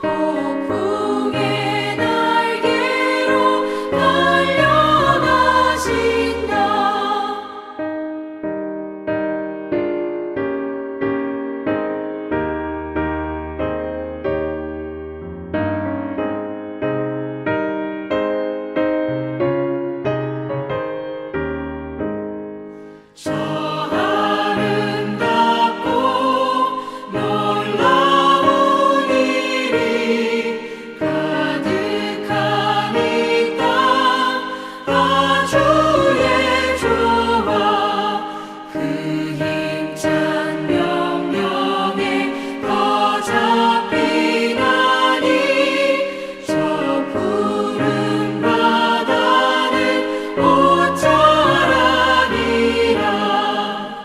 폭풍의 날개로 달려가신다. 저 아름답고 놀라운 일이 가득한 이 땅, 아주 예조와 그 힘찬 명령에 더 잡히나니 저 푸른 바다는 옷자라니라.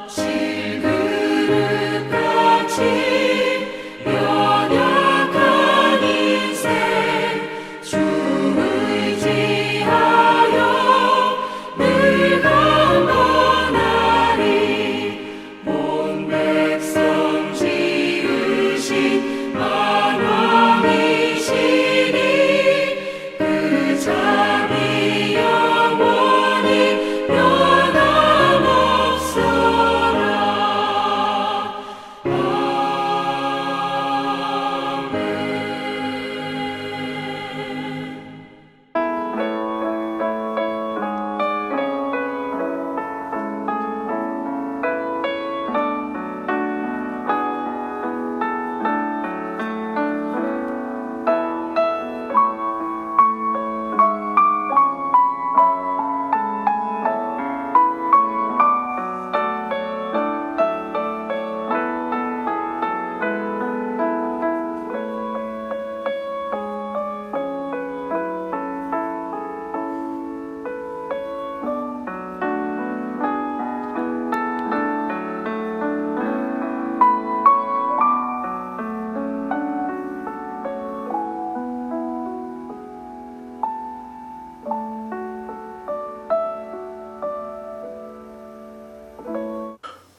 질그릇같이 연약한 인생 주 의지하여 늘 강건하리. 온 백성 지으신 만왕이시니 그 자비 영원히 변함없어라.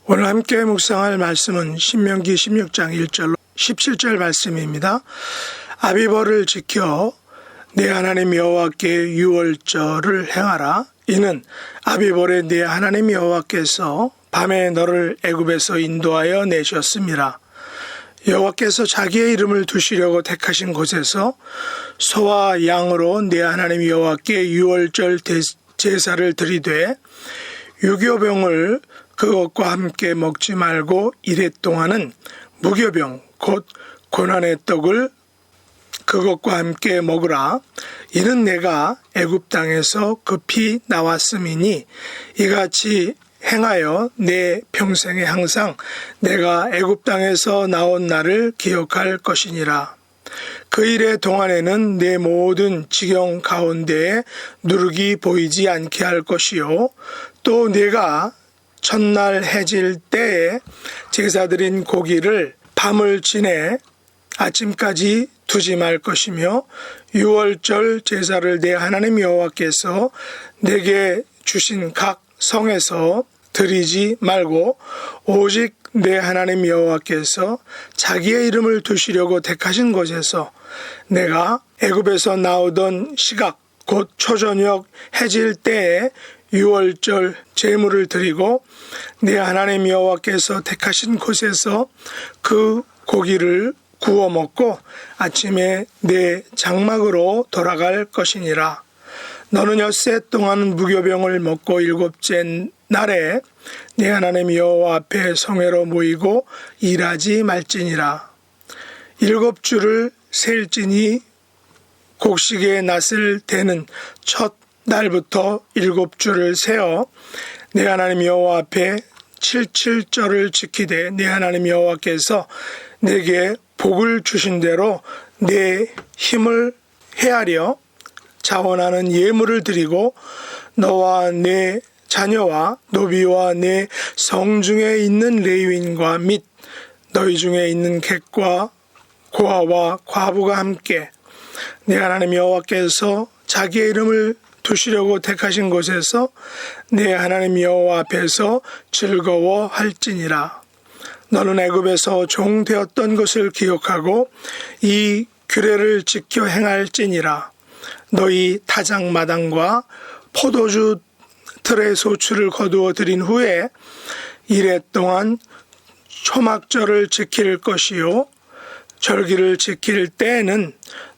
오늘 함께 묵상할 말씀은 신명기 16장 1절로 17절 말씀입니다. 아비벌을 지켜 내 하나님 여호와께 유월절을 행하라. 이는 아비벌에 내 하나님 여호와께서 밤에 너를 애굽에서 인도하여 내셨음이라. 여호와께서 자기의 이름을 두시려고 택하신 곳에서 소와 양으로 내 하나님 여호와께 유월절 제사를 드리되 유교병을 그것과 함께 먹지 말고 이레 동안은 무교병 곧 고난의 떡을 그것과 함께 먹으라. 이는 내가 애굽 땅에서 급히 나왔음이니 이같이 행하여 내 평생에 항상 내가 애굽 땅에서 나온 날을 기억할 것이니라. 그 일의 동안에는 내 모든 지경 가운데에 누룩이 보이지 않게 할 것이요 또 내가 첫날 해질 때에 제사드린 고기를 밤을 지내 아침까지 두지 말 것이며 유월절 제사를 내 하나님 여호와께서 내게 주신 각 성에서 드리지 말고 오직 내 하나님 여호와께서 자기의 이름을 두시려고 택하신 곳에서 내가 애굽에서 나오던 시각 곧 초저녁 해질 때에 유월절 제물을 드리고 내 하나님 여호와께서 택하신 곳에서 그 고기를 구워 먹고 아침에 내 장막으로 돌아갈 것이니라. 너는 엿새 동안 무교병을 먹고 일곱째 날에 내 하나님 여호와 앞에 성회로 모이고 일하지 말지니라. 7주를 셀지니 곡식의 낫을 대는 첫 날부터 7주를 세어 내 하나님 여호와 앞에 77절을 지키되 내 하나님 여호와께서 내게 복을 주신 대로 내 힘을 헤아려 자원하는 예물을 드리고 너와 내 자녀와 노비와 내 성중에 있는 레위인과 및 너희 중에 있는 객과 고아와 과부가 함께 내 하나님 여호와께서 자기의 이름을 두시려고 택하신 곳에서 내 하나님 여호와 앞에서 즐거워할지니라. 너는 애굽에서 종 되었던 것을 기억하고 이 규례를 지켜 행할지니라. 너희 타작마당과 포도주 틀의 소출을 거두어 들인 후에 이래 동안 초막절을 지킬 것이요 절기를 지킬 때에는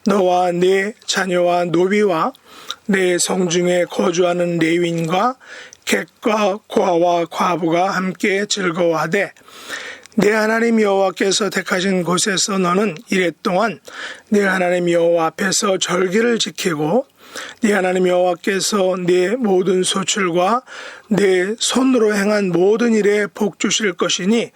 너와 네 자녀와 노비와 내 성중에 거주하는 레위인과 객과 고아와 과부가 함께 즐거워하되 내 하나님 여호와께서 택하신 곳에서 너는 이래 동안 내 하나님 여호와 앞에서 절기를 지키고 네 하나님 여호와께서 네 모든 소출과 네 손으로 행한 모든 일에 복 주실 것이니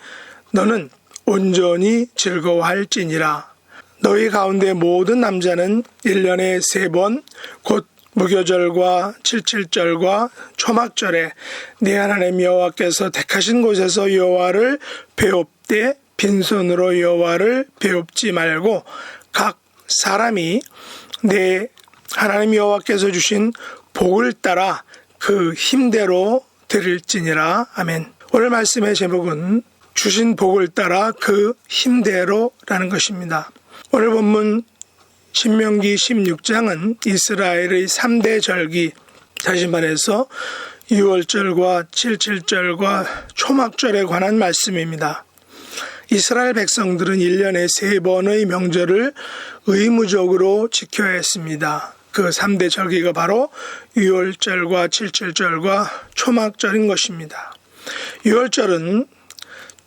너는 온전히 즐거워할지니라. 너희 가운데 모든 남자는 1년에 3번 곧 무교절과 칠칠절과 초막절에 네 하나님 여호와께서 택하신 곳에서 여호와를 배웁되 빈손으로 여호와를 배웁지 말고 각 사람이 내 하나님 여호와께서 주신 복을 따라 그 힘대로 드릴지니라. 아멘. 오늘 말씀의 제목은 주신 복을 따라 그 힘대로라는 것입니다. 오늘 본문 신명기 16장은 이스라엘의 3대 절기, 다시 말해서 유월절과 칠칠절과 초막절에 관한 말씀입니다. 이스라엘 백성들은 1년에 3번의 명절을 의무적으로 지켜야 했습니다. 그 3대 절기가 바로 유월절과 칠칠절과 초막절인 것입니다. 유월절은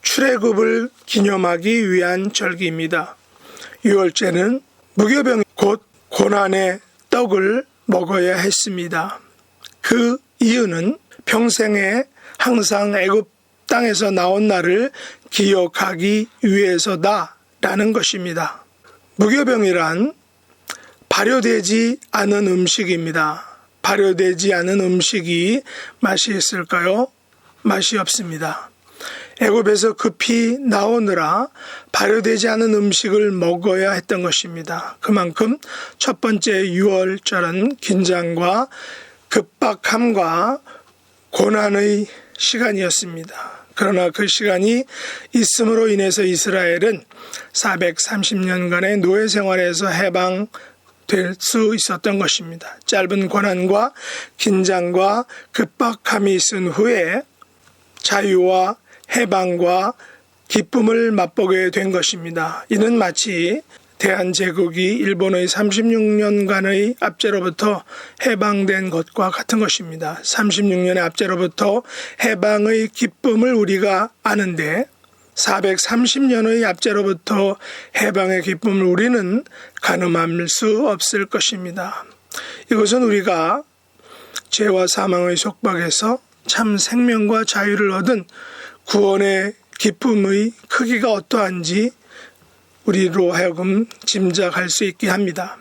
출애굽을 기념하기 위한 절기입니다. 유월절은 무교병 곧 고난의 떡을 먹어야 했습니다. 그 이유는 평생에 항상 애굽 땅에서 나온 날을 기억하기 위해서다라는 것입니다. 무교병이란 발효되지 않은 음식입니다. 발효되지 않은 음식이 맛이 있을까요? 맛이 없습니다. 애굽에서 급히 나오느라 발효되지 않은 음식을 먹어야 했던 것입니다. 그만큼 첫 번째 유월절은 긴장과 급박함과 고난의 시간이었습니다. 그러나 그 시간이 있음으로 인해서 이스라엘은 430년간의 노예 생활에서 해방될 수 있었던 것입니다. 짧은 고난과 긴장과 급박함이 있은 후에 자유와 해방과 기쁨을 맛보게 된 것입니다. 이는 마치 대한제국이 일본의 36년간의 압제로부터 해방된 것과 같은 것입니다. 36년의 압제로부터 해방의 기쁨을 우리가 아는데 430년의 압제로부터 해방의 기쁨을 우리는 가늠할 수 없을 것입니다. 이것은 우리가 죄와 사망의 속박에서 참 생명과 자유를 얻은 구원의 기쁨의 크기가 어떠한지 우리로 하여금 짐작할 수 있게 합니다.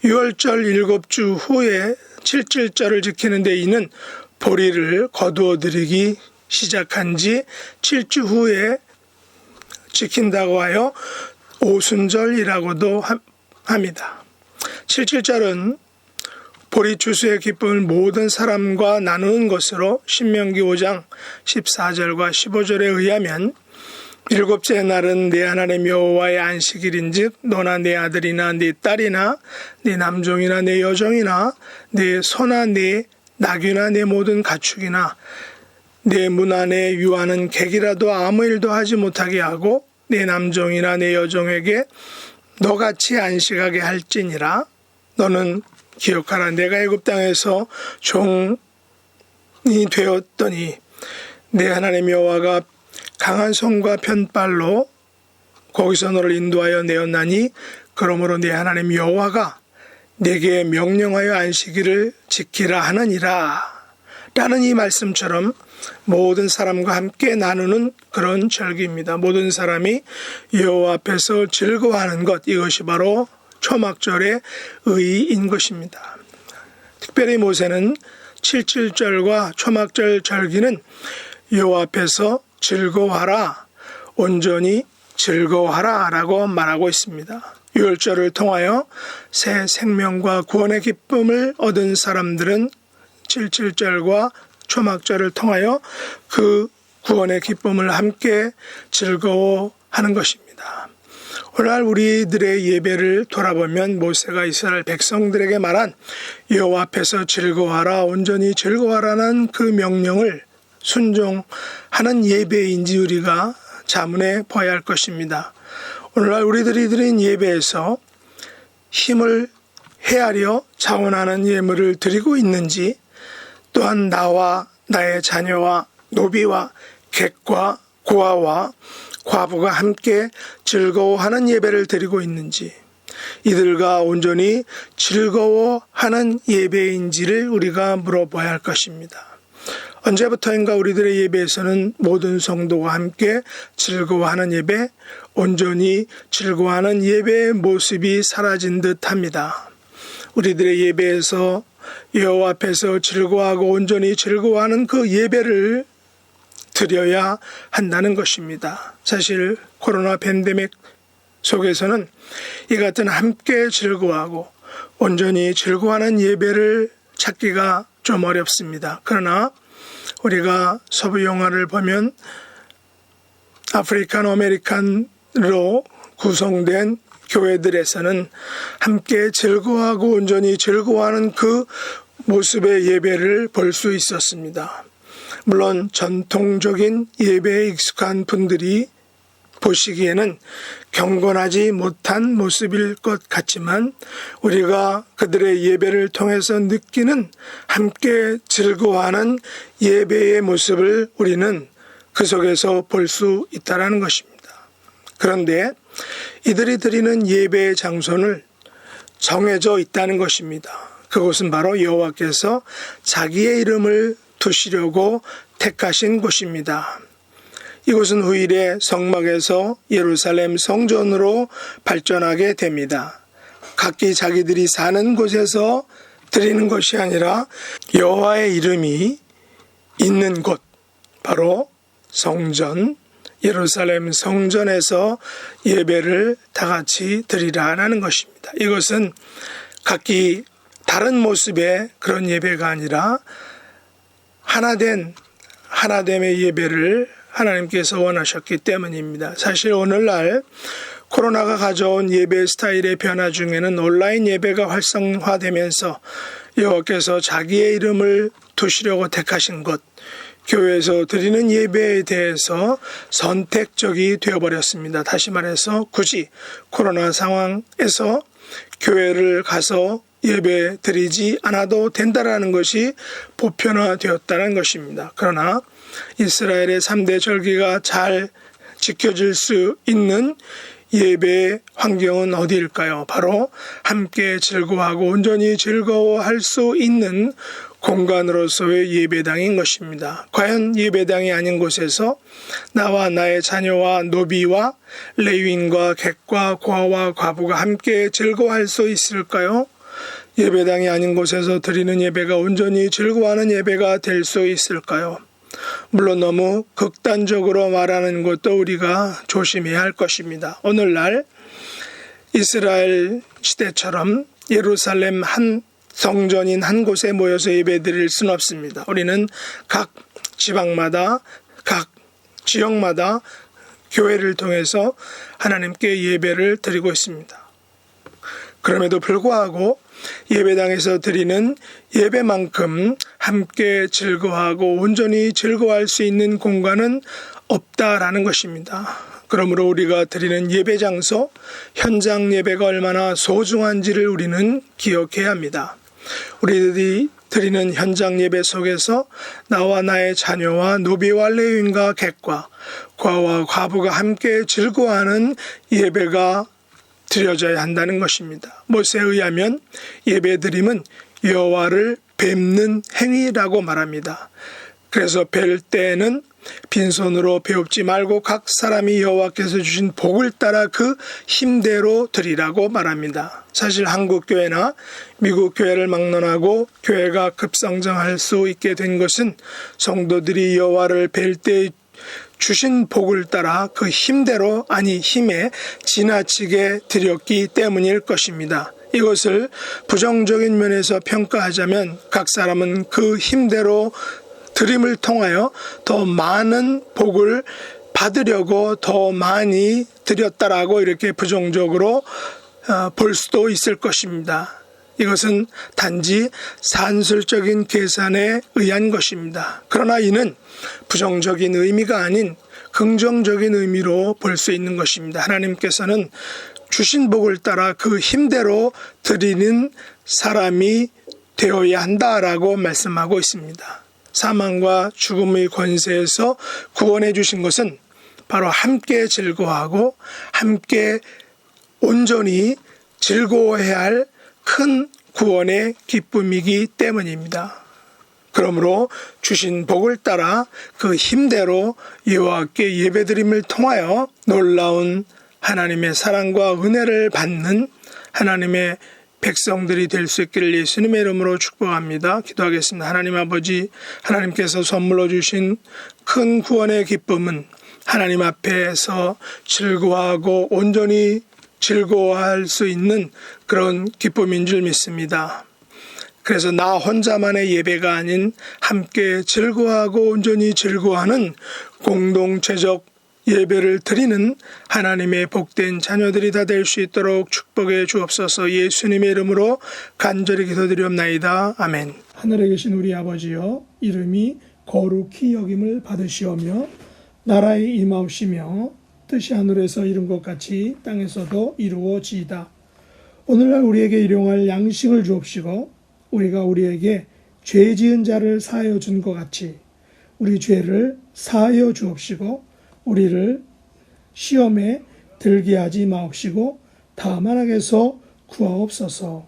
6월절 7주 후에 7.7절을 지키는데 이는 보리를 거두어 드리기 시작한 지 7주 후에 지킨다고 하여 오순절이라고도 합니다. 7.7절은 보리 추수의 기쁨을 모든 사람과 나누는 것으로 신명기 5장 14절과 15절에 의하면 일곱째 날은 내 하나님 여호와의 안식일인즉 너나 내 아들이나 내 딸이나 내 남종이나 내 여종이나 내 소나 내 나귀나 내 모든 가축이나 내 문 안에 유하는 객이라도 아무 일도 하지 못하게 하고 내 남종이나 내 여종에게 너같이 안식하게 할지니라. 너는 기억하라. 내가 애굽 땅에서 종이 되었더니 내 하나님 여호와가 강한 손과 편발로 거기서 너를 인도하여 내었나니 그러므로 내 하나님 여호와가 내게 명령하여 안식일을 지키라 하느니라 라는 이 말씀처럼 모든 사람과 함께 나누는 그런 절기입니다. 모든 사람이 여호와 앞에서 즐거워하는 것, 이것이 바로 초막절의 의의인 것입니다. 특별히 모세는 7.7절과 초막절 절기는 여호와 앞에서 즐거워하라, 온전히 즐거워하라 라고 말하고 있습니다. 유월절을 통하여 새 생명과 구원의 기쁨을 얻은 사람들은 7.7절과 초막절을 통하여 그 구원의 기쁨을 함께 즐거워하는 것입니다. 오늘날 우리들의 예배를 돌아보면 모세가 이스라엘 백성들에게 말한 여호와 앞에서 즐거워하라, 온전히 즐거워하라는 그 명령을 순종하는 예배인지 우리가 자문해 봐야 할 것입니다. 오늘날 우리들이 드린 예배에서 힘을 헤아려 자원하는 예물을 드리고 있는지, 또한 나와 나의 자녀와 노비와 객과 고아와 과부가 함께 즐거워하는 예배를 드리고 있는지, 이들과 온전히 즐거워하는 예배인지를 우리가 물어봐야 할 것입니다. 언제부터인가 우리들의 예배에서는 모든 성도가 함께 즐거워하는 예배, 온전히 즐거워하는 예배의 모습이 사라진 듯합니다. 우리들의 예배에서 여호와 앞에서 즐거워하고 온전히 즐거워하는 그 예배를 드려야 한다는 것입니다. 사실 코로나 팬데믹 속에서는 이 같은 함께 즐거워하고 온전히 즐거워하는 예배를 찾기가 좀 어렵습니다. 그러나 우리가 서부 영화를 보면 아프리칸 아메리칸으로 구성된 교회들에서는 함께 즐거워하고 온전히 즐거워하는 그 모습의 예배를 볼 수 있었습니다. 물론 전통적인 예배에 익숙한 분들이 보시기에는 경건하지 못한 모습일 것 같지만 우리가 그들의 예배를 통해서 느끼는 함께 즐거워하는 예배의 모습을 우리는 그 속에서 볼 수 있다는 것입니다. 그런데 이들이 드리는 예배의 장소는 정해져 있다는 것입니다. 그곳은 바로 여호와께서 자기의 이름을 두시려고 택하신 곳입니다. 이곳은 후일에 성막에서 예루살렘 성전으로 발전하게 됩니다. 각기 자기들이 사는 곳에서 드리는 것이 아니라 여호와의 이름이 있는 곳, 바로 성전, 예루살렘 성전에서 예배를 다 같이 드리라는 것입니다. 이것은 각기 다른 모습의 그런 예배가 아니라 하나됨의 예배를 하나님께서 원하셨기 때문입니다. 사실 오늘날 코로나가 가져온 예배 스타일의 변화 중에는 온라인 예배가 활성화되면서 여호와께서 자기의 이름을 두시려고 택하신 것, 교회에서 드리는 예배에 대해서 선택적이 되어버렸습니다. 다시 말해서 굳이 코로나 상황에서 교회를 가서 예배 드리지 않아도 된다라는 것이 보편화되었다는 것입니다. 그러나 이스라엘의 3대 절기가 잘 지켜질 수 있는 예배의 환경은 어디일까요? 바로 함께 즐거워하고 온전히 즐거워할 수 있는 공간으로서의 예배당인 것입니다. 과연 예배당이 아닌 곳에서 나와 나의 자녀와 노비와 레위인과 객과 고아와 과부가 함께 즐거워할 수 있을까요? 예배당이 아닌 곳에서 드리는 예배가 온전히 즐거워하는 예배가 될 수 있을까요? 물론 너무 극단적으로 말하는 것도 우리가 조심해야 할 것입니다. 오늘날 이스라엘 시대처럼 예루살렘 한 성전인 한 곳에 모여서 예배드릴 수는 없습니다. 우리는 각 지방마다 각 지역마다 교회를 통해서 하나님께 예배를 드리고 있습니다. 그럼에도 불구하고 예배당에서 드리는 예배만큼 함께 즐거워하고 온전히 즐거워할 수 있는 공간은 없다라는 것입니다. 그러므로 우리가 드리는 예배 장소, 현장 예배가 얼마나 소중한지를 우리는 기억해야 합니다. 우리들이 드리는 현장 예배 속에서 나와 나의 자녀와 노비와 레위인과 객과 고아와 과부가 함께 즐거워하는 예배가 드려져야 한다는 것입니다. 모세에 의하면 예배드림은 여호와를 뵙는 행위라고 말합니다. 그래서 뵐 때에는 빈손으로 배웁지 말고 각 사람이 여호와께서 주신 복을 따라 그 힘대로 드리라고 말합니다. 사실 한국 교회나 미국 교회를 막론하고 교회가 급성장할 수 있게 된 것은 성도들이 여호와를 뵐 때 주신 복을 따라 그 힘대로, 아니 힘에 지나치게 드렸기 때문일 것입니다. 이것을 부정적인 면에서 평가하자면 각 사람은 그 힘대로 드림을 통하여 더 많은 복을 받으려고 더 많이 드렸다라고 이렇게 부정적으로 볼 수도 있을 것입니다. 이것은 단지 산술적인 계산에 의한 것입니다. 그러나 이는 부정적인 의미가 아닌 긍정적인 의미로 볼 수 있는 것입니다. 하나님께서는 주신 복을 따라 그 힘대로 드리는 사람이 되어야 한다라고 말씀하고 있습니다. 사망과 죽음의 권세에서 구원해 주신 것은 바로 함께 즐거워하고 함께 온전히 즐거워해야 할 큰 구원의 기쁨이기 때문입니다. 그러므로 주신 복을 따라 그 힘대로 여호와께 예배드림을 통하여 놀라운 하나님의 사랑과 은혜를 받는 하나님의 백성들이 될 수 있기를 예수님의 이름으로 축복합니다. 기도하겠습니다. 하나님 아버지, 하나님께서 선물로 주신 큰 구원의 기쁨은 하나님 앞에서 즐거워하고 온전히 즐거워할 수 있는 그런 기쁨인 줄 믿습니다. 그래서 나 혼자만의 예배가 아닌 함께 즐거워하고 온전히 즐거워하는 공동체적 예배를 드리는 하나님의 복된 자녀들이 다 될 수 있도록 축복해 주옵소서. 예수님의 이름으로 간절히 기도드리옵나이다. 아멘. 하늘에 계신 우리 아버지여, 이름이 거룩히 여김을 받으시오며 나라의 임하옵시며 뜻이 하늘에서 이룬 것 같이 땅에서도 이루어지이다. 오늘날 우리에게 일용할 양식을 주옵시고 우리가 우리에게 죄 지은 자를 사하여 준 것 같이 우리 죄를 사하여 주옵시고 우리를 시험에 들게 하지 마옵시고 다만 악에서 구하옵소서.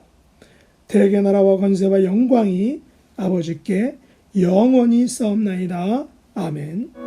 대개 나라와 권세와 영광이 아버지께 영원히 싸움나이다. 아멘.